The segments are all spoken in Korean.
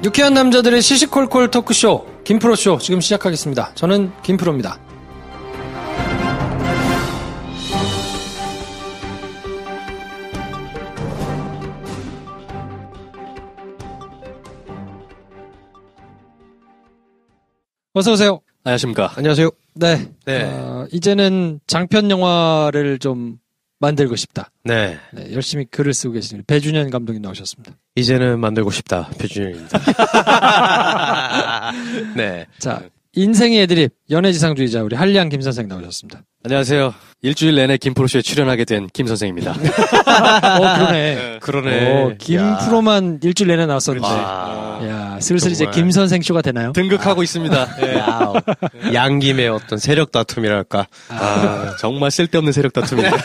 유쾌한 남자들의 시시콜콜 토크쇼 김프로쇼 지금 시작하겠습니다. 저는 김프로입니다. 어서오세요. 안녕하십니까. 안녕하세요. 네. 이제는 장편 영화를 좀 만들고 싶다. 네. 열심히 글을 쓰고 계십니다. 배준현 감독님 나오셨습니다. 이제는 만들고 싶다. 배준현입니다. 네. 자, 인생의 애드립, 연애지상주의자, 우리 한리안 김 선생 나오셨습니다. 안녕하세요. 일주일 내내 김프로쇼에 출연하게 된 김 선생입니다. 그러네. 그러네. 김프로만 일주일 내내 나왔었는데. 야, 슬슬 정말. 이제 김 선생 쇼가 되나요? 등극하고 있습니다. 양김의 어떤 세력 다툼이랄까. 정말 쓸데없는 세력 다툼입니다.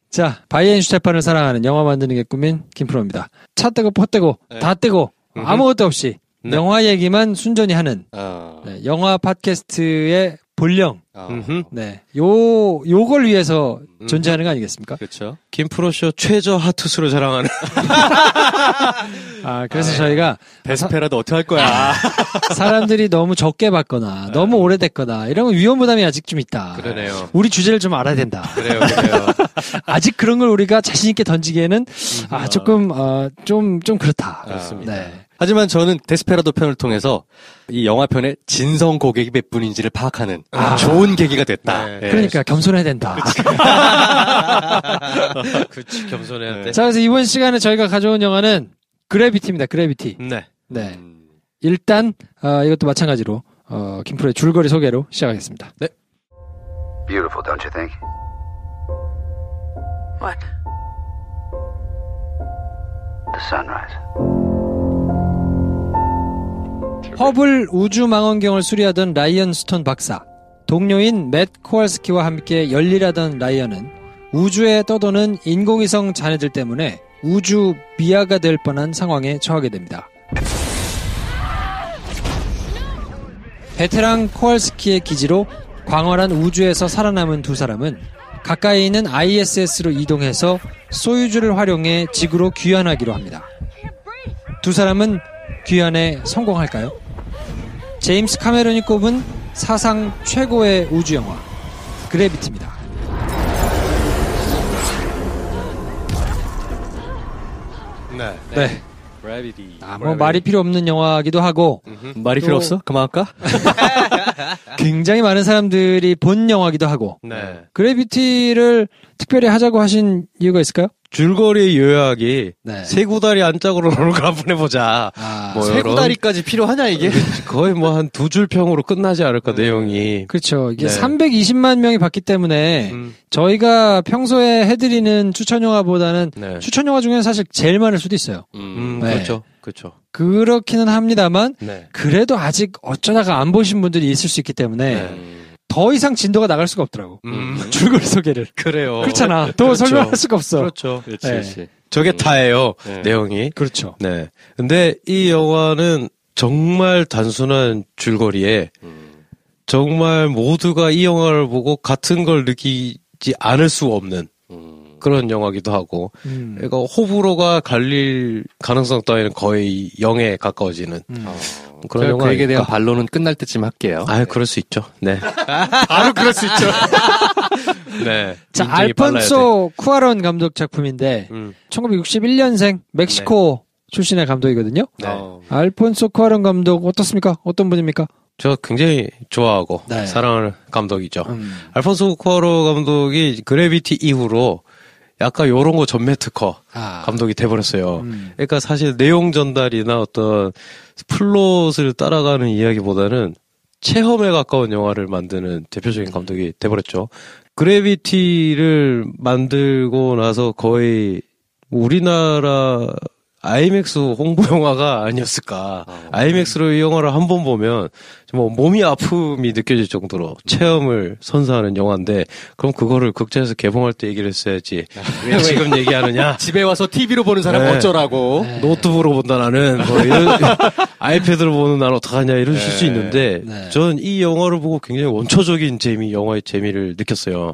자, 바이엔슈테판을 사랑하는 영화 만드는 게 꿈인 김프로입니다. 차 떼고 포 떼고 다 떼고 아무것도 없이 영화 얘기만 순전히 하는 영화 팟캐스트의 본령. 네. 요걸 위해서 존재하는 거 아니겠습니까? 그렇죠. 김프로쇼 최저 하투스로 자랑하는. 그래서 저희가 베스페라도 어떻게 할 거야? 사람들이 너무 적게 봤거나 너무 오래됐거나 이런 건 위험 부담이 아직 좀 있다. 그러네요. 우리 주제를 좀 알아야 된다. 그래요. 아직 그런 걸 우리가 자신 있게 던지기에는 조금 좀 그렇다. 그렇습니다. 네. 하지만 저는 데스페라도 편을 통해서 이 영화편의 진성 고객이 몇 분인지를 파악하는 좋은 계기가 됐다. 네. 그러니까 겸손해야 된다. 그치, 겸손해야 돼. 자, 그래서 이번 시간에 저희가 가져온 영화는 그래비티입니다. 그래비티. 네. 일단 이것도 마찬가지로 김프로의 줄거리 소개로 시작하겠습니다. 네. Beautiful, don't you think? What? The sunrise. 허블 우주망원경을 수리하던 라이언 스톤 박사, 동료인 맷 코왈스키와 함께 열일하던 라이언은 우주에 떠도는 인공위성 잔해들 때문에 우주 미아가 될 뻔한 상황에 처하게 됩니다. 베테랑 코왈스키의 기지로 광활한 우주에서 살아남은 두 사람은 가까이 있는 ISS로 이동해서 소유주를 활용해 지구로 귀환하기로 합니다. 두 사람은 귀환에 성공할까요? 제임스 카메론이 꼽은 사상 최고의 우주영화 그래비티입니다. 네. 그래비티. 말이 필요 없는 영화기도 하고 말이 필요 없어? 그만할까? 굉장히 많은 사람들이 본 영화기도 하고 네. 그래비티를 특별히 하자고 하신 이유가 있을까요? 줄거리 요약이 네. 세 구다리 안짝으로 한번 해보자. 세 구다리까지 필요하냐 이게? 거의 뭐 한 두 줄 평으로 끝나지 않을까 내용이. 그렇죠. 이게 네. 320만 명이 봤기 때문에 저희가 평소에 해드리는 추천 영화보다는 추천 영화 중에는 사실 제일 많을 수도 있어요. 네. 그렇죠. 그렇기는 합니다만 네. 그래도 아직 어쩌다가 안 보신 분들이 있을 수 있기 때문에 더 이상 진도가 나갈 수가 없더라고. 줄거리 소개를. 그래요. 그렇잖아. 더 설명할 수가 없어. 그렇죠. 그렇지. 저게 다예요. 내용이. 그렇죠. 네. 근데 이 영화는 정말 단순한 줄거리에 정말 모두가 이 영화를 보고 같은 걸 느끼지 않을 수 없는 그런 영화기도 하고, 그러니까 호불호가 갈릴 가능성 따위는 거의 0에 가까워지는 그런 영화. 그 얘기에 대한 반론은 끝날 때쯤 할게요. 그럴 수 있죠. 네. 바로 그럴 수 있죠. 네. 자, 알폰소 쿠아론 감독 작품인데 1961년생 멕시코 출신의 감독이거든요. 네. 알폰소 쿠아론 감독 어떻습니까? 어떤 분입니까? 저 굉장히 좋아하고 사랑하는 감독이죠. 알폰소 쿠아론 감독이 그래비티 이후로 약간 요런 거 전매 특허 감독이 돼버렸어요. 그러니까 사실 내용 전달이나 어떤 플롯을 따라가는 이야기보다는 체험에 가까운 영화를 만드는 대표적인 감독이 돼버렸죠. 그래비티를 만들고 나서 거의 우리나라 아이맥스 홍보 영화가 아니었을까. 아이맥스로 이 영화를 한 번 보면 정말 몸이 아픔이 느껴질 정도로 체험을 선사하는 영화인데, 그럼 그거를 극장에서 개봉할 때 얘기를 했어야지. 왜 지금 얘기하느냐? 집에 와서 TV로 보는 사람 어쩌라고? 노트북으로 본다 나는. 뭐 이런 아이패드로 보는 나는 어떡하냐 이러실 수 있는데, 저는 이 영화를 보고 굉장히 원초적인 영화의 재미를 느꼈어요.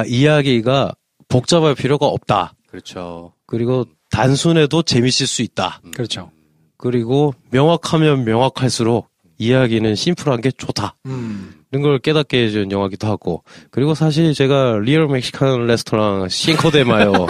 이야기가 복잡할 필요가 없다. 그렇죠. 그리고 단순해도 재밌을 수 있다. 그렇죠. 그리고 명확하면 명확할수록 이야기는 심플한 게 좋다. 이런 걸 깨닫게 해준 영화기도 하고. 그리고 사실 제가 리얼 멕시칸 레스토랑 싱코데마요를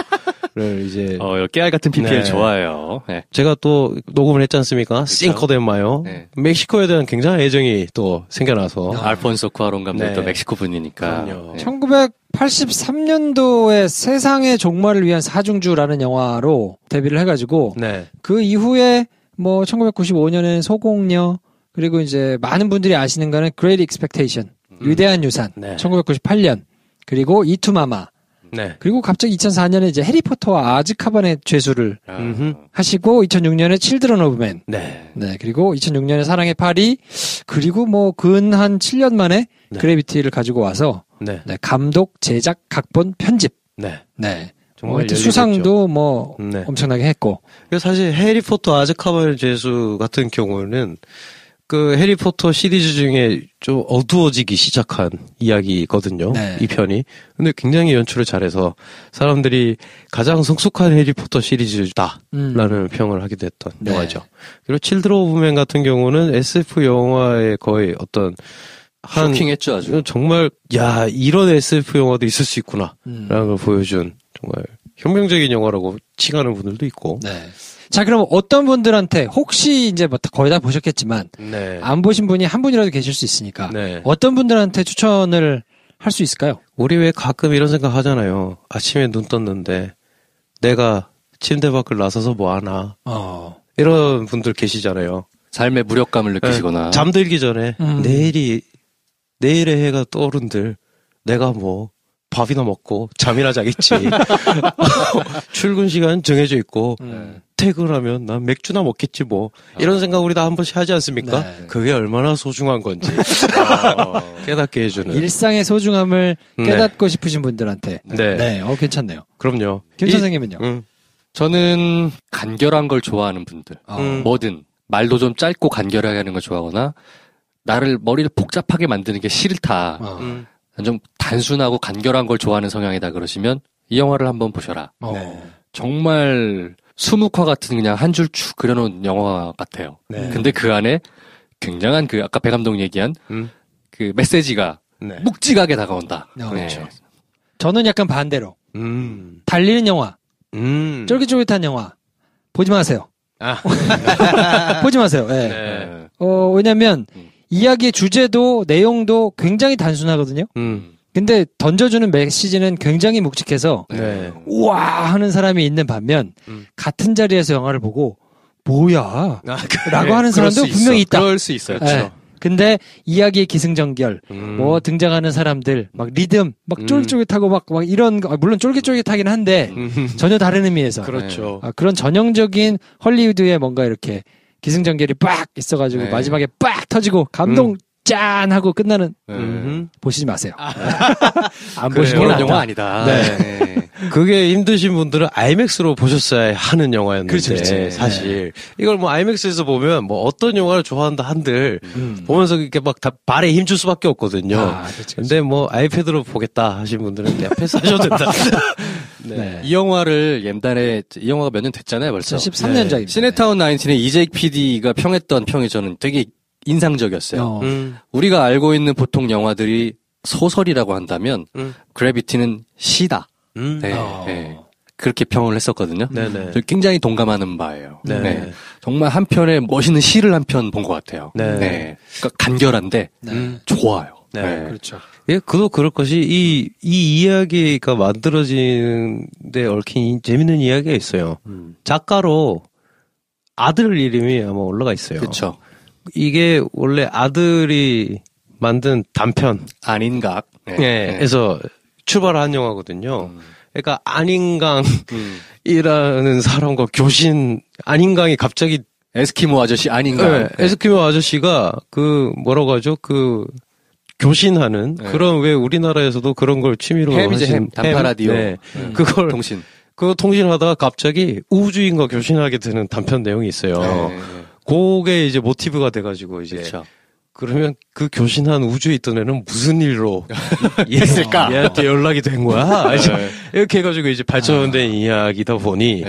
이제 깨알 같은 PPL 네. 좋아해요. 네. 제가 또 녹음을 했지 않습니까? 싱코데마요. 네. 멕시코에 대한 굉장한 애정이 또 생겨나서. 알폰소 쿠아론 감독이 네. 또 멕시코 분이니까. 그럼요. 네. 1983년도에 세상의 종말을 위한 사중주라는 영화로 데뷔를 해가지고 네. 그 이후에 뭐 1995년에는 소공녀 그리고 이제 많은 분들이 아시는 거는 Great Expectation 위대한 유산 네. 1998년 그리고 이투마마 네. 그리고 갑자기 2004년에 이제 해리포터와 아즈카반의 죄수를 음흠. 하시고 2006년에 Children of Men 네. 네 그리고 2006년에 사랑의 파리 그리고 뭐 근 한 7년 만에 네. 그래비티를 가지고 와서 네. 네, 감독, 제작, 각본, 편집 네. 네 정말 하여튼 열리겠죠. 수상도 뭐 네. 엄청나게 했고 그래서 사실 해리포터 아즈카반의 죄수 같은 경우는 그 해리포터 시리즈 중에 좀 어두워지기 시작한 이야기거든요. 네. 이 편이. 근데 굉장히 연출을 잘해서 사람들이 가장 성숙한 해리포터 시리즈다라는 평을 하게 됐던 네. 영화죠. 그리고 칠드러 오브 맨 같은 경우는 SF 영화의 거의 어떤 쇼킹했죠, 아주. 정말 야 이런 SF 영화도 있을 수 있구나라는 걸 보여준 정말 혁명적인 영화라고 칭하는 분들도 있고. 네. 자, 그럼 어떤 분들한테 혹시 이제 뭐 거의 다 보셨겠지만 네. 안 보신 분이 한 분이라도 계실 수 있으니까 네. 어떤 분들한테 추천을 할 수 있을까요? 우리 왜 가끔 이런 생각 하잖아요. 아침에 눈 떴는데 내가 침대 밖을 나서서 뭐 하나. 이런 분들 계시잖아요. 삶의 무력감을 느끼시거나. 잠들기 전에 내일의 해가 떠오른들 내가 뭐 밥이나 먹고 잠이나 자겠지. 출근 시간 정해져 있고 퇴근하면 난 맥주나 먹겠지 뭐. 이런 생각 우리 다 한 번씩 하지 않습니까? 네. 그게 얼마나 소중한 건지 깨닫게 해주는. 일상의 소중함을 네. 깨닫고 싶으신 분들한테. 네. 괜찮네요. 그럼요. 김 선생님은요? 저는 간결한 걸 좋아하는 분들. 뭐든 말도 좀 짧고 간결하게 하는 걸 좋아하거나 나를 머리를 복잡하게 만드는 게 싫다. 좀 단순하고 간결한 걸 좋아하는 성향이다 그러시면 이 영화를 한번 보셔라. 정말 수묵화 같은 그냥 한 줄 쭉 그려놓은 영화 같아요. 네. 근데 그 안에 굉장한 그 아까 배 감독 얘기한 그 메시지가 네. 묵직하게 다가온다. 그렇죠. 저는 약간 반대로 달리는 영화, 쫄깃쫄깃한 영화 보지 마세요. 보지 마세요. 네. 네. 왜냐면 이야기의 주제도 내용도 굉장히 단순하거든요. 근데 던져주는 메시지는 굉장히 묵직해서 네. 우와 하는 사람이 있는 반면 같은 자리에서 영화를 보고 뭐야 라고 하는 사람도 분명히 있다. 그럴 수 있어요. 네. 근데 이야기의 기승전결, 뭐 등장하는 사람들, 막 리듬, 막 쫄깃쫄깃하고 막 이런 거, 물론 쫄깃쫄깃하긴 한데 전혀 다른 의미에서 그렇죠. 그런 전형적인 헐리우드의 뭔가 이렇게 기승전결이 빡 있어가지고 네. 마지막에 빡 터지고 감동 짠 하고 끝나는 보시지 마세요. 안 보시는 게 그런 낫다. 영화 아니다. 네. 그게 힘드신 분들은 아이맥스로 보셨어야 하는 영화였는데 그렇지. 사실 이걸 뭐 아이맥스에서 보면 뭐 어떤 영화를 좋아한다 한들 보면서 이렇게 막 다 발에 힘줄 수밖에 없거든요. 그렇지. 근데 뭐 아이패드로 보겠다 하신 분들은 그냥 패스하셔도 된다. 네. 이 영화를 옛날에 이 영화가 몇 년 됐잖아요, 벌써. 2013년작입니다. 시네타운 19의 이재익 PD가 평했던 평이 저는 되게 인상적이었어요. 우리가 알고 있는 보통 영화들이 소설이라고 한다면 그래비티는 시다. 네, 네. 그렇게 평을 했었거든요. 네네. 저 굉장히 동감하는 바예요. 네. 네. 정말 한 편의 멋있는 시를 한 편 본 것 같아요. 네. 그러니까 간결한데 좋아요. 네. 그렇죠. 예, 그도 그럴 것이 이 이야기가 만들어지는데 얽힌 재밌는 이야기가 있어요. 작가로 아들 이름이 아마 올라가 있어요. 그렇죠. 이게 원래 아들이 만든 단편 안인각. 네. 에서 출발한 영화거든요. 그러니까 안인강이라는 사람과 교신 안인강이 갑자기 에스키모 아저씨 안인각. 네. 에스키모 아저씨가 그 뭐라고 하죠? 그 교신하는 그런 왜 우리나라에서도 그런 걸 취미로 햄이제 하신 햄. 단파 라디오. 네. 그걸 통신. 그 통신하다가 갑자기 우주인과 교신하게 되는 단편 내용이 있어요. 네. 그게 이제 모티브가 돼가지고 이제 그렇죠. 그러면 그 교신한 우주에 있던 애는 무슨 일로 했을까? 얘한테 연락이 된 거야? 이렇게 해가지고 이제 발전된 이야기다 보니,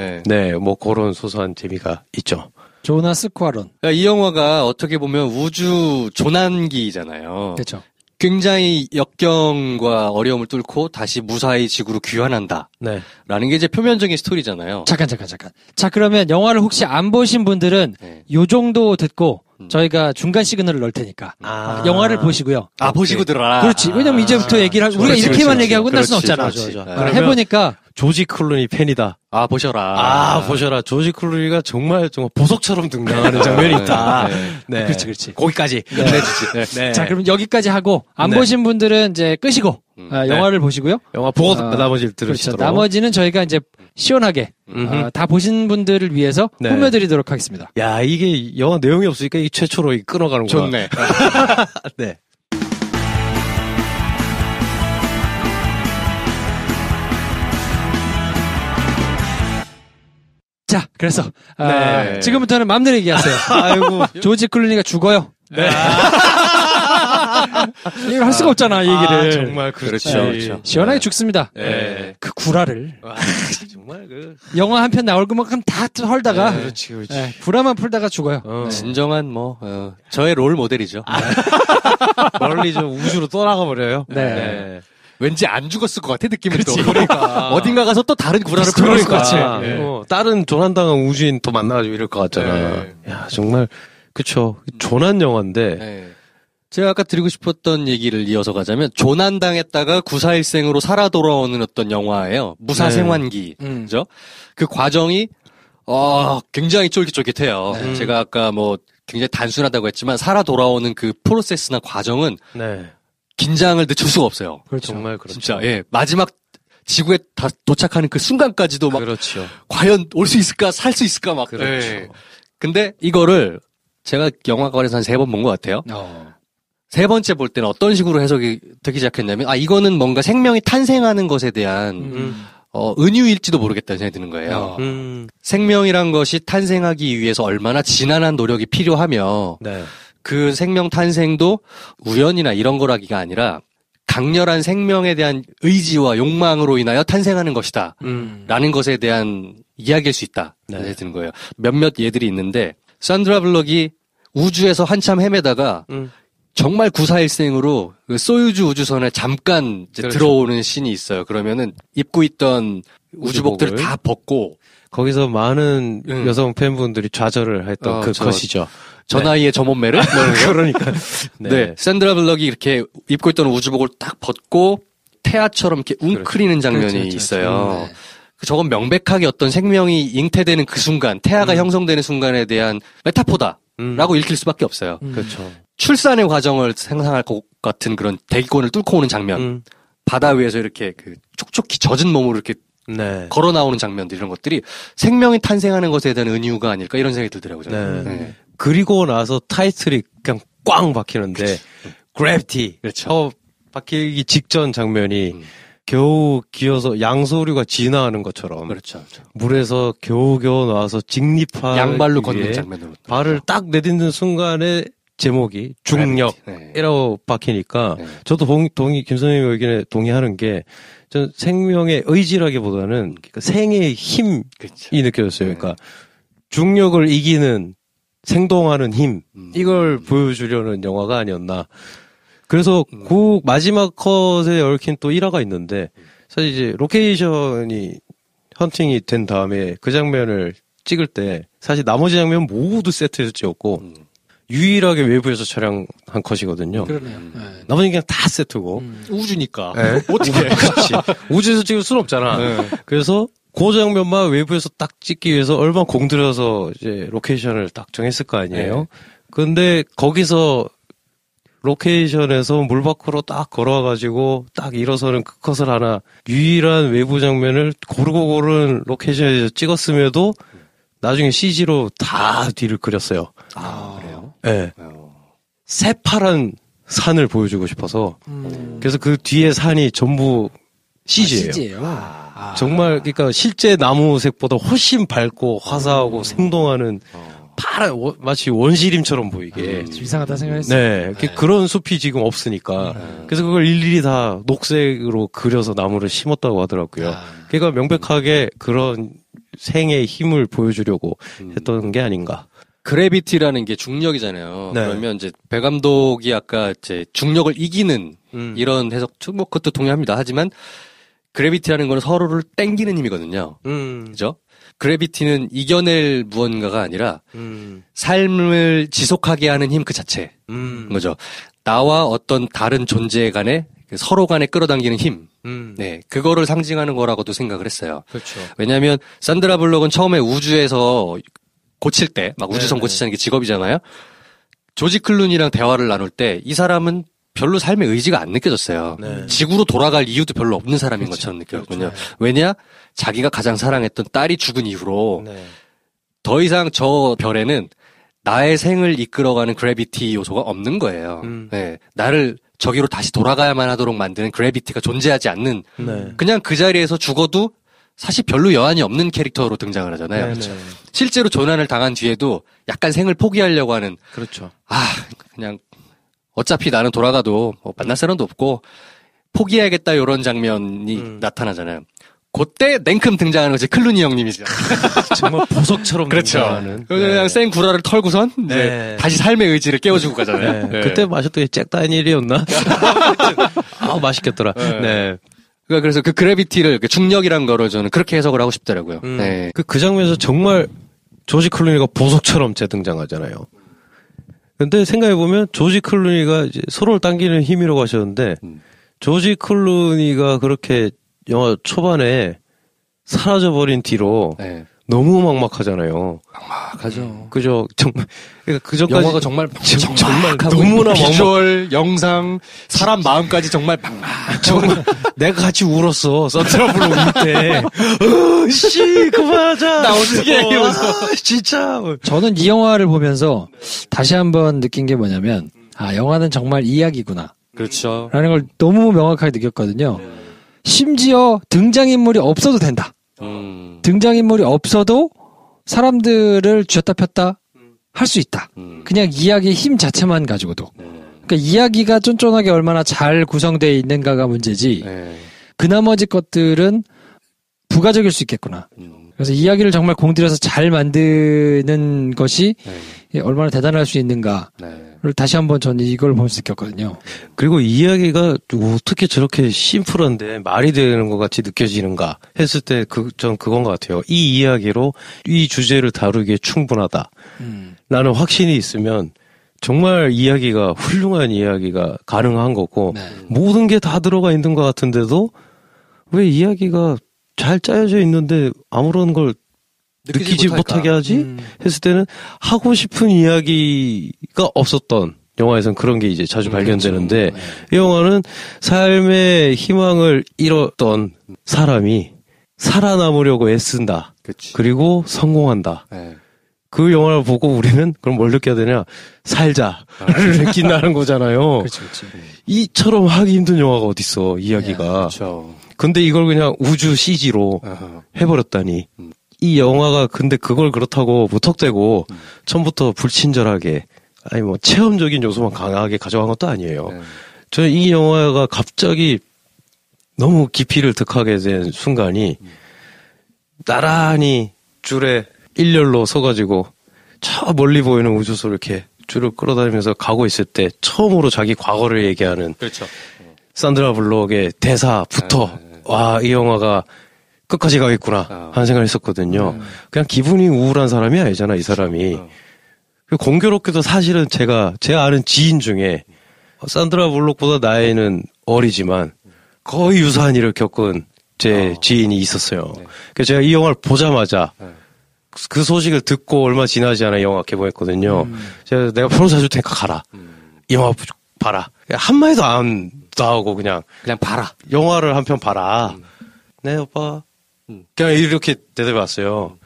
뭐 그런 소소한 재미가 있죠. 조나스 쿼런. 그러니까 이 영화가 어떻게 보면 우주 조난기잖아요. 그렇죠. 굉장히 역경과 어려움을 뚫고 다시 무사히 지구로 귀환한다. 네. 라는 게 이제 표면적인 스토리잖아요. 잠깐. 자, 그러면 영화를 혹시 안 보신 분들은 요 정도 듣고 저희가 중간 시그널을 넣을 테니까 영화를 보시고요. 보시고 들어라. 그렇지. 왜냐면 이제부터 얘기를 우리가 이렇게만 얘기하고 끝날 순 없잖아. 해보니까 조지 클루니 팬이다. 보셔라. 보셔라. 조지 클루니가 정말 보석처럼 등장하는 장면이 있다. 네. 그렇지. 거기까지 끝내주지. 네. 자, 그럼 여기까지 하고 안 보신 분들은 이제 끄시고 영화를 보시고요. 영화 보고 나머지를 들으시도록. 그렇죠. 나머지는 저희가 이제 시원하게 다 보신 분들을 위해서 꾸며드리도록 하겠습니다. 야, 이게 영화 내용이 없으니까 이게 최초로 끊어가는 거야. 좋네. 네. 자, 그래서 지금부터는 맘대로 얘기하세요. 아이고, 조지 클루니가 죽어요. 네. 이걸 할 수가 없잖아, 이 얘기를. 정말 그렇죠. 시원하게 죽습니다. 네. 그 구라를. 정말 영화 한 편 나올 것만큼 다 헐다가. 그렇지. 구라만 풀다가 죽어요. 진정한 저의 롤 모델이죠. 멀리 우주로 떠나가 버려요. 네. 왠지 안 죽었을 것 같아, 느낌은 또. 그러니까. 어딘가 가서 또 다른 구라를 풀어올 것 같아. 다른 조난당한 우주인 또 만나가지고 이럴 것 같잖아. 야, 정말, 그쵸. 조난 영화인데. 제가 아까 드리고 싶었던 얘기를 이어서 가자면, 조난당했다가 구사일생으로 살아 돌아오는 어떤 영화예요. 무사생환기. 그죠? 그 과정이, 굉장히 쫄깃쫄깃해요. 제가 아까 굉장히 단순하다고 했지만, 살아 돌아오는 그 프로세스나 과정은, 긴장을 늦출 수가 없어요. 그렇죠. 정말 그렇죠. 진짜, 마지막 지구에 다 도착하는 그 순간까지도 그렇죠. 과연 올 수 있을까, 살 수 있을까 그렇죠. 근데 이거를 제가 영화관에서 한 3번 본 것 같아요. 3번째 볼 때는 어떤 식으로 해석이 되기 시작했냐면, 이거는 뭔가 생명이 탄생하는 것에 대한, 은유일지도 모르겠다는 생각이 드는 거예요. 생명이란 것이 탄생하기 위해서 얼마나 지난한 노력이 필요하며, 그 생명 탄생도 우연이나 이런 거라기가 아니라 강렬한 생명에 대한 의지와 욕망으로 인하여 탄생하는 것이다. 라는 것에 대한 이야기일 수 있다. 생각이 드는 거예요. 몇몇 예들이 있는데 산드라 블럭이 우주에서 한참 헤매다가 정말 구사일생으로 그 소유주 우주선에 잠깐 이제 들어오는 씬이 있어요. 그러면은 입고 있던 우주복들을 다 벗고 거기서 많은 여성 팬분들이 좌절을 했던 그 컷이죠. 저 나이에 저 몸매를? 그러니까. 샌드라 블럭이 이렇게 입고 있던 우주복을 딱 벗고 태아처럼 이렇게 웅크리는 장면이 있어요. 저건 명백하게 어떤 생명이 잉태되는 그 순간, 태아가 형성되는 순간에 대한 메타포다라고 읽힐 수밖에 없어요. 그렇죠. 출산의 과정을 상상할 것 같은 그런 대기권을 뚫고 오는 장면. 바다 위에서 이렇게 그 촉촉히 젖은 몸으로 이렇게 걸어 나오는 장면들, 이런 것들이 생명이 탄생하는 것에 대한 은유가 아닐까 이런 생각이 들더라고요. 그리고 나서 타이틀이 그냥 꽝 박히는데 그래비티 박히기 직전 장면이 겨우 기어서 양서류가 진화하는 것처럼 물에서 겨우겨우 나와서 직립하기 양발로 걷는 장면으로 발을 딱 내딛는 순간에 제목이 중력이라고 박히니까 저도 김선생님 의견에 동의하는 게 전 생명의 의지라기보다는 생의 힘이 느껴졌어요. 그러니까 중력을 이기는 생동하는 힘, 이걸 보여주려는 영화가 아니었나. 그래서 그 마지막 컷에 얽힌 또 일화가 있는데, 사실 이제 로케이션이 헌팅이 된 다음에 그 장면을 찍을 때, 사실 나머지 장면 모두 세트에서 찍었고, 유일하게 외부에서 촬영한 컷이거든요. 그러네요. 나머지는 그냥 다 세트고. 우주니까. 어떻게. 그렇지. 우주에서 찍을 순 없잖아. 그래서 그 장면만 외부에서 딱 찍기 위해서 얼마나 공들여서 이제 로케이션을 딱 정했을 거 아니에요. 근데 거기서 로케이션에서 물 밖으로 딱 걸어와가지고 딱 일어서는 그 컷을 하나 유일한 외부 장면을 고르고 고른 로케이션에서 찍었음에도 나중에 CG로 다 뒤를 그렸어요. 그래요? 네. 새파란 산을 보여주고 싶어서 그래서 그 뒤에 산이 전부 CG예요. 정말 그러니까 실제 나무색보다 훨씬 밝고 화사하고 생동하는 파란 마치 원시림처럼 보이게 이상하다 생각했어요. 네, 그런 숲이 지금 없으니까 그래서 그걸 일일이 다 녹색으로 그려서 나무를 심었다고 하더라고요. 그러니까 명백하게 그런 생의 힘을 보여주려고 했던 게 아닌가. 그래비티라는 게 중력이잖아요. 네. 그러면 이제 배 감독이 아까 이제 중력을 이기는 이런 해석, 뭐 그것도 동의합니다. 하지만 그래비티라는 건 서로를 땡기는 힘이거든요. 그죠? 그래비티는 이겨낼 무언가가 아니라 삶을 지속하게 하는 힘 그 자체. 거죠. 나와 어떤 다른 존재 간의 서로 간에 끌어당기는 힘. 네. 그거를 상징하는 거라고도 생각을 했어요. 그렇죠. 왜냐하면 산드라 블록은 처음에 우주에서 고칠 때, 막 우주선 고치자는 게 직업이잖아요. 조지 클루니랑 대화를 나눌 때 이 사람은 별로 삶의 의지가 안 느껴졌어요. 네. 지구로 돌아갈 이유도 별로 없는 사람인 것처럼 느꼈거든요. 그렇죠. 왜냐? 자기가 가장 사랑했던 딸이 죽은 이후로 더 이상 저 별에는 나의 생을 이끌어가는 그래비티 요소가 없는 거예요. 네. 나를 저기로 다시 돌아가야만 하도록 만드는 그래비티가 존재하지 않는 그냥 그 자리에서 죽어도 사실 별로 여한이 없는 캐릭터로 등장을 하잖아요. 그렇죠. 실제로 조난을 당한 뒤에도 약간 생을 포기하려고 하는. 그렇죠. 그냥 어차피 나는 돌아가도 뭐 만날 사람도 없고 포기해야겠다 이런 장면이 나타나잖아요. 그때 냉큼 등장하는 것이 클루니 형님이죠. 정말 보석처럼 그렇죠. 등장하는. 그냥 생 구라를 털고선 이제 다시 삶의 의지를 깨워주고 가잖아요. 그때 마셨던 게 잭 다니엘이었나? 맛있겠더라. 네. 그래서 그 그래비티를 중력이란 거를 저는 그렇게 해석을 하고 싶더라고요. 네. 그 장면에서 정말 조지 클루니가 보석처럼 재등장하잖아요. 근데 생각해보면 조지 클루니가 이제 서로를 당기는 힘이라고 하셨는데 조지 클루니가 그렇게 영화 초반에 사라져버린 뒤로 너무 막막하잖아요. 막막하죠. 그죠. 정말 그러니까 그 전까지 영화가 정말 너무나 비주얼, 영상, 사람 마음까지 정말 막막. 정말 내가 같이 울었어. 산드라 블록 울 때. 씨 그만하자. 나 어떻게 해 이러면서. 진짜. 저는 이 영화를 보면서 다시 한번 느낀 게 뭐냐면 영화는 정말 이야기구나. 그렇죠. 라는 걸 너무 명확하게 느꼈거든요. 심지어 등장인물이 없어도 된다. 등장인물이 없어도 사람들을 쥐었다 폈다 할 수 있다. 그냥 이야기의 힘 자체만 가지고도. 그러니까 이야기가 쫀쫀하게 얼마나 잘 구성되어 있는가가 문제지. 그 나머지 것들은 부가적일 수 있겠구나. 그래서 이야기를 정말 공들여서 잘 만드는 것이 얼마나 대단할 수 있는가를 다시 한번 저는 이걸 보면서 느꼈거든요. 그리고 이야기가 어떻게 저렇게 심플한데 말이 되는 것 같이 느껴지는가 했을 때 전 그건 것 같아요. 이 이야기로 이 주제를 다루기에 충분하다. 라는 확신이 있으면 정말 이야기가 훌륭한 이야기가 가능한 거고 모든 게 다 들어가 있는 것 같은데도 왜 이야기가 잘 짜여져 있는데 아무런 걸 느끼지 못하게 하지? 했을 때는 하고 싶은 이야기가 없었던 영화에서는 그런 게 이제 자주 발견되는데 이 영화는 삶의 희망을 잃었던 사람이 살아남으려고 애쓴다. 그리고 성공한다. 그 영화를 보고 우리는 그럼 뭘 느껴야 되냐? 살자를 느낀다는 거잖아요. 그렇죠. 이처럼 하기 힘든 영화가 어딨어, 이야기가. 그렇죠. 근데 이걸 그냥 우주 CG로 해버렸다니. 이 영화가 근데 그걸 그렇다고 무턱대고 처음부터 불친절하게 아니 뭐 체험적인 요소만 강하게 가져간 것도 아니에요. 저는 이 영화가 갑자기 너무 깊이를 득하게 된 순간이 나란히 줄에 일렬로 서가지고 저 멀리 보이는 우주소를 이렇게 줄을 끌어다니면서 가고 있을 때 처음으로 자기 과거를 얘기하는 그렇죠. 산드라 블록의 대사부터 와, 이 영화가 끝까지 가겠구나 하는 생각을 했었거든요. 그냥 기분이 우울한 사람이 아니잖아, 이 사람이. 공교롭게도 사실은 제 아는 지인 중에 산드라 블록보다 나이는 어리지만 거의 유사한 일을 겪은 제 지인이 있었어요. 그래서 제가 이 영화를 보자마자 그 소식을 듣고 얼마 지나지 않아 영화 개봉했거든요. 내가 표를 사줄 테니까 가라. 이 영화 봐라. 한마디도 안 나오고 그냥 봐라. 영화를 한 편 봐라. 네, 오빠. 그냥 이렇게 대답해왔어요.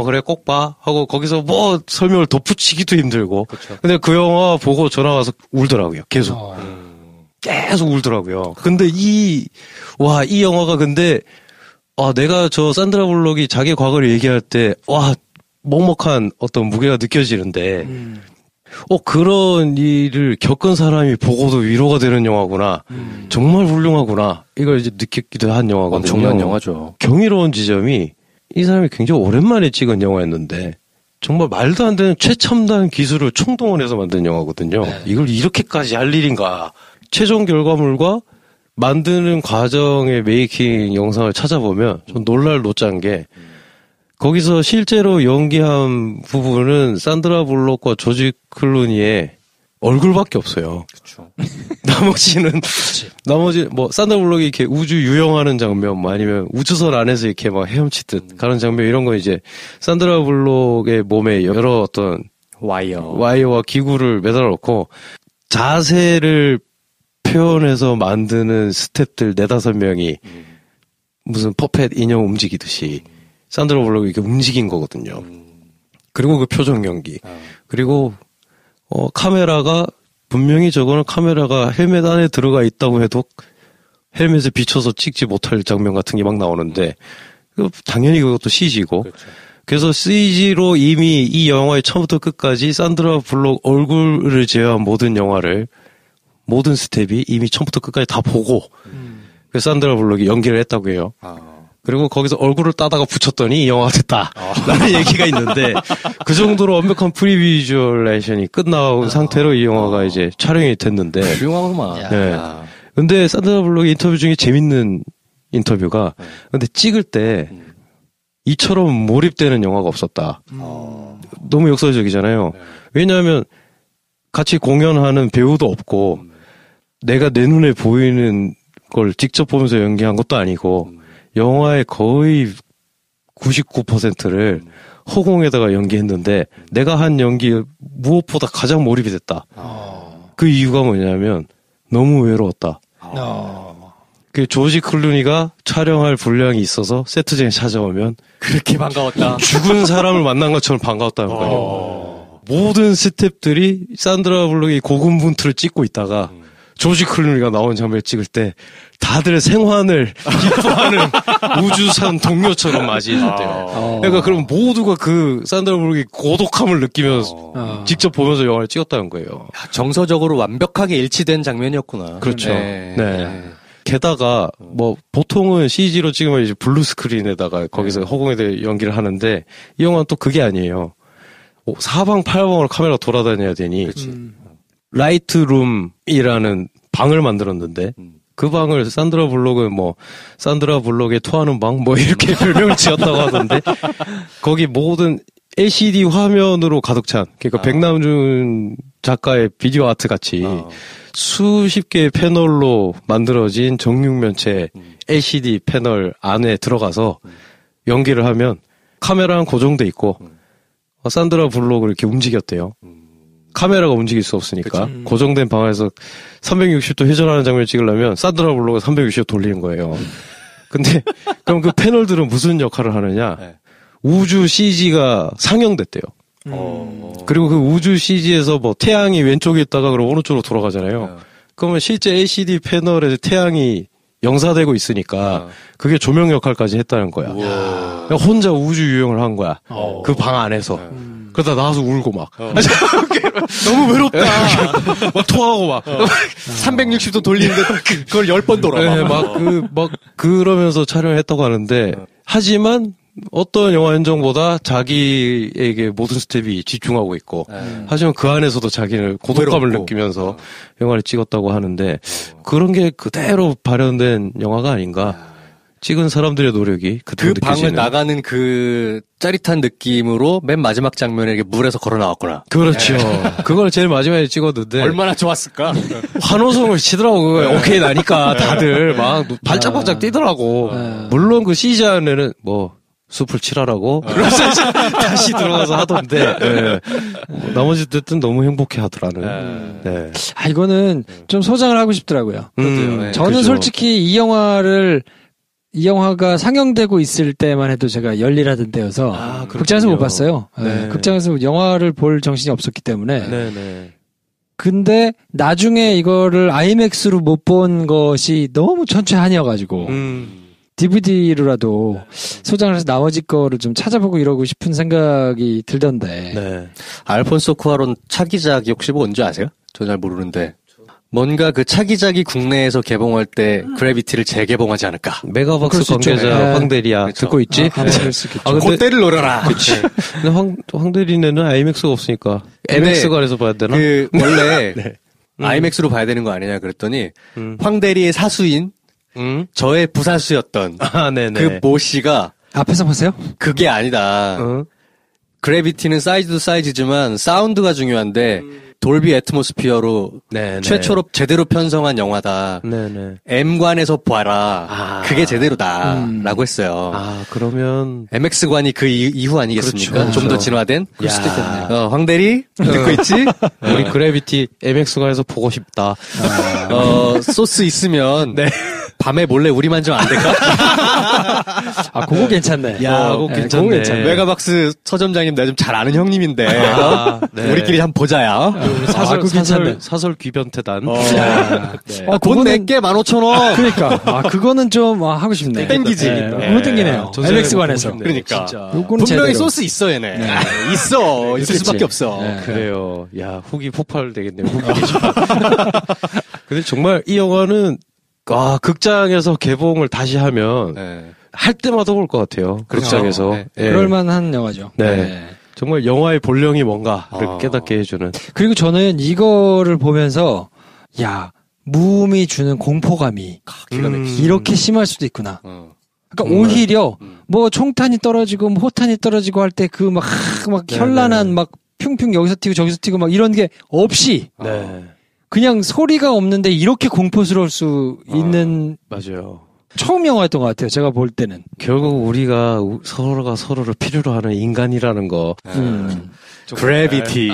그래, 꼭 봐. 하고 거기서 뭐 설명을 덧붙이기도 힘들고. 그쵸. 근데 그 영화 보고 전화 와서 울더라고요. 계속. 계속 울더라고요. 근데 이 영화가 근데, 내가 저 산드라 블록이 자기 과거를 얘기할 때, 먹먹한 어떤 무게가 느껴지는데, 그런 일을 겪은 사람이 보고도 위로가 되는 영화구나. 정말 훌륭하구나. 이걸 이제 느끼기도 한 영화거든요. 엄청난 영화죠. 경이로운 지점이 이 사람이 굉장히 오랜만에 찍은 영화였는데, 정말 말도 안 되는 최첨단 기술을 총동원해서 만든 영화거든요. 이걸 이렇게까지 할 일인가. 최종 결과물과 만드는 과정의 메이킹 영상을 찾아보면 좀 놀랄 노짠 게 거기서 실제로 연기한 부분은 산드라 블록과 조지 클루니의 얼굴밖에 없어요. 그렇죠. 나머지 뭐 산드라 블록이 이렇게 우주 유영하는 장면, 뭐 아니면 우주선 안에서 이렇게 막 헤엄치듯 가는 장면 이런 거 이제 산드라 블록의 몸에 여러 어떤 와이어와 기구를 매달아 놓고 자세를 표현해서 만드는 스태프들 4-5명이 무슨 퍼펫 인형 움직이듯이 산드라 블록이 이렇게 움직인 거거든요. 그리고 그 표정 연기. 그리고 카메라가 분명히 저거는 카메라가 헬멧 안에 들어가 있다고 해도 헬멧에 비춰서 찍지 못할 장면 같은 게 막 나오는데 당연히 그것도 CG고. 그렇죠. 그래서 CG로 이미 이 영화의 처음부터 끝까지 산드라 블록 얼굴을 제외한 모든 스텝이 이미 처음부터 끝까지 다 보고 그래서 산드라 블록이 연기를 했다고 해요. 그리고 거기서 얼굴을 따다가 붙였더니 이 영화가 됐다. 라는 얘기가 있는데 그 정도로 완벽한 프리비주얼레이션이 끝나온 상태로 이 영화가 이제 촬영이 됐는데 훌륭하구만. 네. 근데 산드라 블록의 인터뷰 중에 재밌는 인터뷰가 근데 찍을 때 이처럼 몰입되는 영화가 없었다. 너무 역사적이잖아요. 왜냐하면 같이 공연하는 배우도 없고 내가 내 눈에 보이는 걸 직접 보면서 연기한 것도 아니고 영화의 거의 99%를 허공에다가 연기했는데 내가 한 연기 무엇보다 가장 몰입이 됐다. 그 이유가 뭐냐면 너무 외로웠다. 그 조지 클루니가 촬영할 분량이 있어서 세트장에 찾아오면 그렇게 반가웠다. 죽은 사람을 만난 것처럼 반가웠다는 거예요. 모든 스태프들이 산드라 블록이 고군분투를 찍고 있다가 조지 클루니가 나온 장면을 찍을 때 다들 생환을 기뻐하는 우주선 동료처럼 맞이해줬대요. 그러니까 그럼 모두가 그 산드라 블록이 고독함을 느끼면서 직접 보면서 영화를 찍었다는 거예요. 정서적으로 완벽하게 일치된 장면이었구나. 그렇죠. 네. 게다가 뭐 보통은 CG로 찍으면 이제 블루 스크린에다가 거기서 허공에 연기를 하는데 이 영화는 또 그게 아니에요. 사방팔방으로 카메라가 돌아다녀야 되니 라이트룸이라는 방을 만들었는데 그 방을 산드라 블록은 뭐 산드라 블록의 토하는 방 뭐 이렇게 별명을 지었다고 하던데 거기 모든 LCD 화면으로 가득 찬 그러니까 백남준 작가의 비디오 아트 같이 수십 개의 패널로 만들어진 정육면체 LCD 패널 안에 들어가서 연기를 하면 카메라는 고정돼 있고 산드라 블록을 이렇게 움직였대요. 카메라가 움직일 수 없으니까 고정된 방에서 360도 회전하는 장면을 찍으려면 산드라 블록을 360도 돌리는 거예요. 근데 그럼 그 패널들은 무슨 역할을 하느냐? 우주 CG가 상영됐대요. 그리고 그 우주 CG에서 뭐 태양이 왼쪽에 있다가 그럼 오른쪽으로 돌아가잖아요. 그러면 실제 LCD 패널에 태양이 영사되고 있으니까 그게 조명 역할까지 했다는 거야. 그러니까 혼자 우주 유영을 한 거야. 그 방 안에서. 그러다 나와서 울고 막. 너무 외롭다. 막 토하고 막. 360도 돌리는데 그걸 10번 돌아. 네, 그러면서 촬영을 했다고 하는데 하지만 어떤 영화 현장보다 자기에게 모든 스텝이 집중하고 있고 하지만 그 안에서도 자기는 고독감을 느끼면서 영화를 찍었다고 하는데 그런 게 그대로 발현된 영화가 아닌가. 찍은 사람들의 노력이 그대로 그 느껴지는. 방을 나가는 그 짜릿한 느낌으로 맨 마지막 장면에 이렇게 물에서 걸어 나왔구나. 그렇죠. 그걸 제일 마지막에 찍었는데 얼마나 좋았을까? 환호성을 치더라고. 오케이 나니까 다들 막 발짝발짝 뛰더라고. 물론 그 CG 안에는 뭐 숲을 칠하라고 다시 들어가서 하던데 네. 나머지 어쨌든 너무 행복해 하더라는. 네. 이거는 좀 소장을 하고 싶더라고요. 저는 그죠. 솔직히 이 영화가 상영되고 있을 때만 해도 제가 열일하던 때여서 극장에서 못 봤어요. 네. 극장에서 영화를 볼 정신이 없었기 때문에. 네네. 근데 나중에 이거를 IMAX로 못 본 것이 너무 천추한이어가지고 DVD로라도 소장을 해서 나머지 거를 좀 찾아보고 이러고 싶은 생각이 들던데. 네. 알폰소 쿠아론 차기작이 혹시 뭔지 아세요? 저 잘 모르는데. 뭔가 그 차기작이 국내에서 개봉할 때 그래비티를 재개봉하지 않을까. 메가박스 관계자 황대리야 그렇죠. 듣고 있지? 콧대를 노려라. 그치. 근데 황대리네는 아이맥스가 없으니까 MX관에서 봐야 되나? 그 원래 네. 아이맥스로 봐야 되는 거 아니냐 그랬더니 황대리의 사수인 저의 부사수였던 그 모 씨가 앞에서 보세요? 그게 아니다. 그래비티는 사이즈도 사이즈지만 사운드가 중요한데 돌비 애트모스피어로 최초로 제대로 편성한 영화다. M관에서 봐라. 그게 제대로다. 라고 했어요. 아, 그러면 MX관이 그 이후 아니겠습니까? 그렇죠. 좀 더 진화된? 그럴 수도 있겠네. 황대리? 듣고 있지? 우리 그래비티 MX관에서 보고 싶다. 소스 있으면 밤에 몰래 우리만 좀 안 될까? 아, 그거 괜찮네. 야, 그거 괜찮네. 그거 괜찮네. 메가박스 서점장님 내가 좀 잘 아는 형님인데 우리끼리 한번 보자야. 사설 귀변태단. 돈 낼게 15,000원. 그러니까. 그거는 좀 하고 싶네. 땡기지. 그거 땡기네요. MX관에서. 그러니까. 요거는 분명히 제대로. 소스 있어 얘네. 있어. 있을 수밖에 없어. 그래요. 야, 후기 폭발 되겠네요. 후기 게시판. 근데 정말 이 영화는 극장에서 개봉을 다시 하면 할 때마다 볼 것 같아요. 극장에서. 그럴만한 영화죠. 정말 영화의 본령이 뭔가를 깨닫게 해주는. 그리고 저는 이거를 보면서 무음이 주는 공포감이 이렇게 심할 수도 있구나. 그러니까 오히려 뭐 총탄이 떨어지고 뭐 호탄이 떨어지고 할 때 그 막 현란한 막 핑핑 여기서 튀고 저기서 튀고 막 이런 게 없이 그냥 소리가 없는데 이렇게 공포스러울 수 있는 맞아요. 처음 영화였던 것 같아요. 제가 볼 때는. 결국 우리가 서로가 서로를 필요로 하는 인간이라는 거. 그래비티.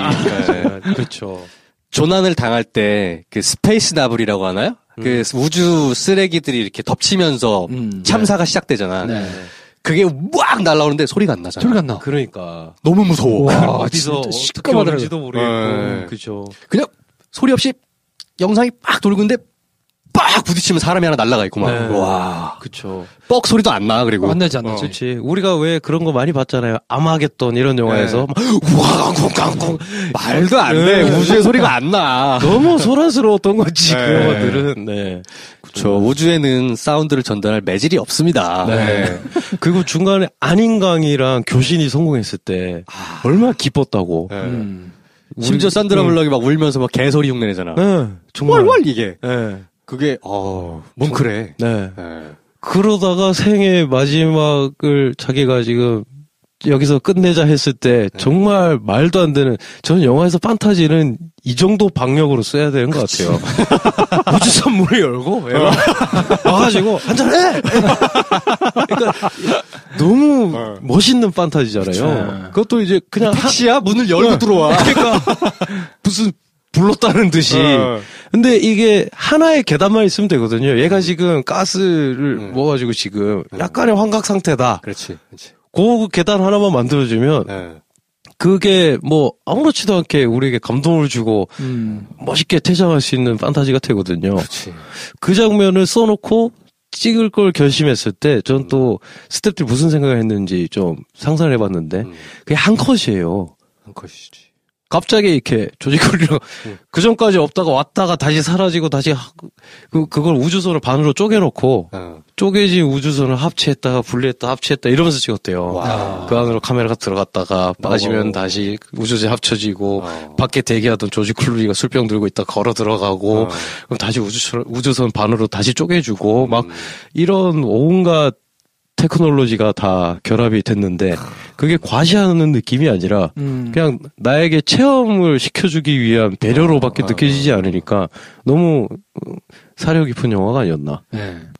그렇죠. 조난을 당할 때 그 스페이스 나블이라고 하나요? 그 우주 쓰레기들이 이렇게 덮치면서 참사가 시작되잖아. 그게 막 날라오는데 소리가 안 나잖아. 소리가 안 나. 그러니까 너무 무서워. 어디서 어떻게 오는지도 모르겠고. 그죠. 그냥 소리 없이 영상이 빡 돌고 있는데 빡 부딪히면 사람이 하나 날아가 있고 막. 와. 그쵸. 뻑 소리도 안 나, 그리고. 안 나지. 그렇지. 우리가 왜 그런 거 많이 봤잖아요. 아마겟돈 이런 영화에서. 우왕쿵쾅쿵. 말도 안 돼. 우주의 소리가 안 나. 너무 소란스러웠던 거지, 그 영화들은. 그쵸. 우주에는 사운드를 전달할 매질이 없습니다. 그리고 중간에 안인강이랑 교신이 성공했을 때 얼마나 기뻤다고. 심지어 산드라 블럭이 막 울면서 막 개소리 흉내내잖아. 정말. 왈왈 이게. 그게 뭉클해. 그러다가 생애 마지막을 자기가 지금 여기서 끝내자 했을 때 정말 말도 안 되는, 저는 영화에서 판타지는 이 정도 박력으로 써야 되는 것 같아요. 우주선 문을 열고 와가지고 한잔해. 그러니까 너무 멋있는 판타지잖아요. 그것도 이제 그냥 택시야 문을 열고 들어와. 그러니까 무슨 불렀다는 듯이. 근데 이게 하나의 계단만 있으면 되거든요. 얘가 지금 가스를 먹어가지고 지금 약간의 환각 상태다. 그렇지. 그 계단 하나만 만들어주면 그게 뭐 아무렇지도 않게 우리에게 감동을 주고 멋있게 퇴장할 수 있는 판타지가 되거든요. 그렇지. 그 장면을 써놓고 찍을 걸 결심했을 때 전 또 스태프들이 무슨 생각을 했는지 좀 상상을 해봤는데 그게 한 컷이에요. 한 컷이지. 갑자기 이렇게 조지콜리가 그 전까지 없다가 왔다가 다시 사라지고 다시 그걸 우주선을 반으로 쪼개놓고 쪼개진 우주선을 합체했다가 분리했다 합체했다 이러면서 찍었대요. 와. 그 안으로 카메라가 들어갔다가 빠지면 다시 우주선이 합쳐지고 밖에 대기하던 조지콜리가 술병 들고 있다 걸어 들어가고 그럼 다시 우주선 반으로 다시 쪼개주고 막 이런 온갖 테크놀로지가 다 결합이 됐는데 그게 과시하는 느낌이 아니라 그냥 나에게 체험을 시켜주기 위한 배려로밖에 느껴지지 않으니까 너무 사려 깊은 영화가 아니었나.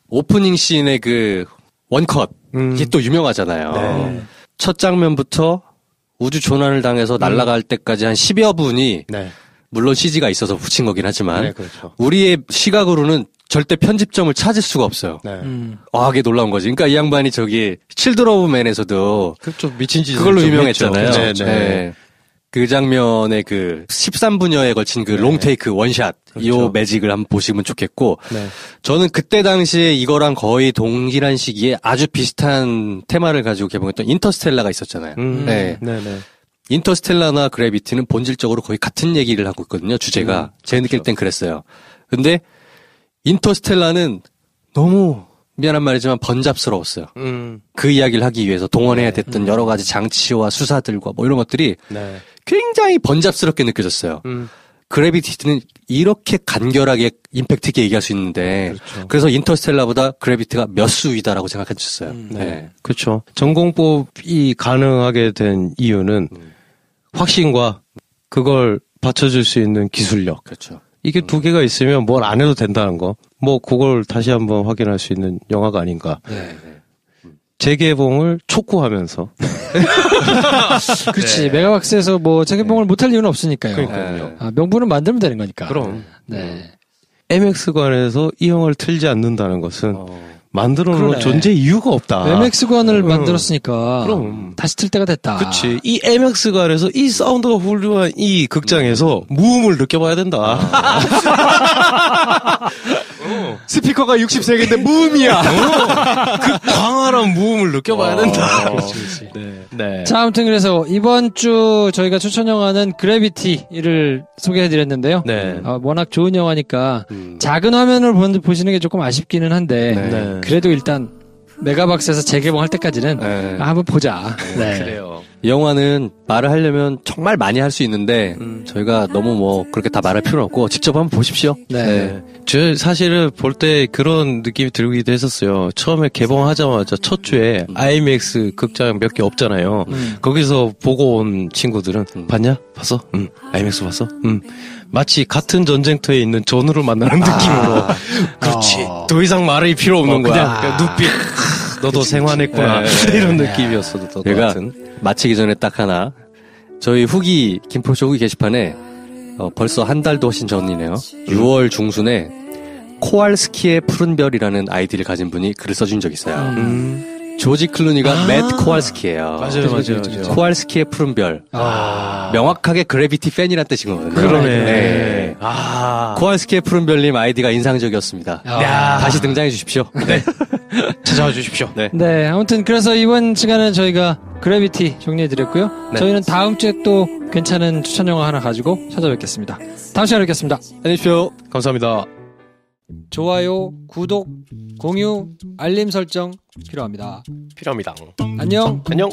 오프닝 씬의 그 원컷 이게 또 유명하잖아요. 첫 장면부터 우주 조난을 당해서 날아갈 때까지 한 10여 분이 물론 CG가 있어서 붙인 거긴 하지만 그렇죠. 우리의 시각으로는 절대 편집점을 찾을 수가 없어요. 그게 놀라운 거지. 그러니까 이 양반이 저기 칠드런 오브 맨에서도 그렇죠. 미친 짓 그걸로 유명했잖아요. 네. 그 장면의 그 13분여에 걸친 그 롱테이크 원샷, 그렇죠. 이 매직을 한번 보시면 좋겠고, 저는 그때 당시에 이거랑 거의 동일한 시기에 아주 비슷한 테마를 가지고 개봉했던 인터스텔라가 있었잖아요. 네. 인터스텔라나 그래비티는 본질적으로 거의 같은 얘기를 하고 있거든요, 주제가. 제 느낄 땐 그랬어요. 근데 인터스텔라는 너무 미안한 말이지만 번잡스러웠어요. 그 이야기를 하기 위해서 동원해야 됐던 여러 가지 장치와 수사들과 뭐 이런 것들이 굉장히 번잡스럽게 느껴졌어요. 그래비티는 이렇게 간결하게 임팩트 있게 얘기할 수 있는데 그렇죠. 그래서 인터스텔라보다 그래비티가 몇 수 위다라고 생각했었어요. 네. 그렇죠. 전공법이 가능하게 된 이유는 확신과 그걸 받쳐줄 수 있는 기술력. 그렇죠. 이게 두 개가 있으면 뭘 안 해도 된다는 거. 뭐 그걸 다시 한번 확인할 수 있는 영화가 아닌가. 재개봉을 촉구하면서. 그렇지. 메가박스에서 뭐 재개봉을 못할 이유는 없으니까요. 그러니까요. 명분은 만들면 되는 거니까. 그럼. MX관에서 이 영화를 틀지 않는다는 것은 만들어 놓은 존재 이유가 없다. MX관을 만들었으니까 그럼 다시 틀 때가 됐다. 그렇지. 이 MX관에서 이 사운드가 훌륭한 이 극장에서 무음을 느껴봐야 된다. 스피커가 63개인데 무음이야. 그 광활한 무음을 느껴봐야 된다. 그렇지. 네. 자, 아무튼 그래서 이번 주 저희가 추천 영화는 그래비티를 소개해드렸는데요. 워낙 좋은 영화니까 작은 화면을 보시는 게 조금 아쉽기는 한데 그래도 일단 메가박스에서 재개봉할 때까지는 한번 보자. 그래요. 이 영화는 말을 하려면 정말 많이 할 수 있는데 저희가 너무 뭐 그렇게 다 말할 필요는 없고 직접 한번 보십시오. 저 사실은 볼 때 그런 느낌이 들기도 했었어요. 처음에 개봉하자마자 첫 주에 IMAX 극장 몇 개 없잖아요. 거기서 보고 온 친구들은 봤냐? 봤어? IMAX 봤어? 마치 같은 전쟁터에 있는 전우를 만나는 느낌으로. 그렇지. 더 이상 말이 필요 없는 거야. 그냥 눈빛. 너도 생환했구나. 이런 느낌이었어도 제가 마치기 전에 딱 하나. 저희 후기 김포쇼 후기 게시판에 벌써 한 달도 훨씬 전이네요. 6월 중순에 코알스키의 푸른 별이라는 아이디를 가진 분이 글을 써준 적이 있어요. 조지 클루니가 맷 코알스키예요. 맞아요. 코알스키의 푸른 별. 명확하게 그래비티 팬이란 뜻인 거거든요. 그러네. 코알스키의 푸른 별님 아이디가 인상적이었습니다. 다시 등장해 주십시오. 찾아와 주십시오. 네, 아무튼 그래서 이번 시간은 저희가 그래비티 정리해드렸고요. 저희는 다음 주에 또 괜찮은 추천 영화 하나 가지고 찾아뵙겠습니다. 다음 시간에 뵙겠습니다. 안녕히 계십시오. 감사합니다. 좋아요, 구독, 공유, 알림 설정 필요합니다. 필요합니다. 안녕. 안녕.